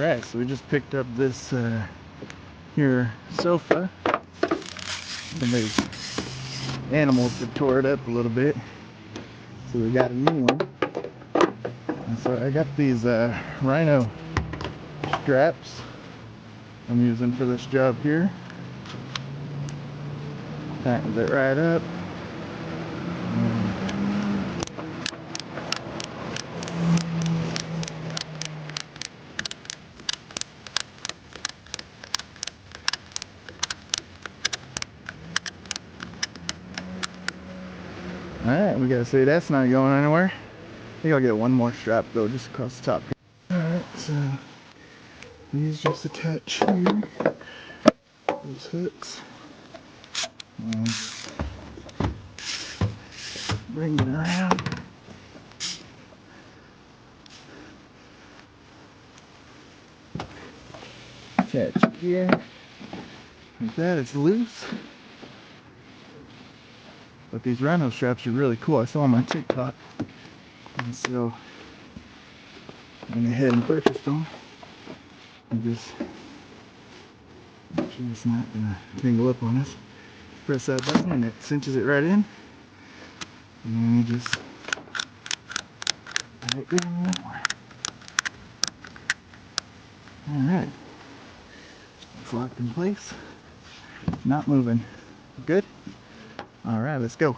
Alright, so we just picked up this here sofa. Somebody's animals have tore it up a little bit, so we got a new one. And so I got these Rhino straps I'm using for this job here. Tightens it right up. Alright, we gotta see that's not going anywhere. I think I'll get one more strap though, just across the top. Alright, so these just attach here. Those hooks. And bring it around. Attach it here. Like that, it's loose. But these Rhino straps are really cool. I saw them on TikTok. And so I went ahead and purchased them. And just make sure it's not gonna tangle up on us. Press that button and it cinches it right in. And then you just right there. Alright. It's locked in place. Not moving. Good? Alright, let's go.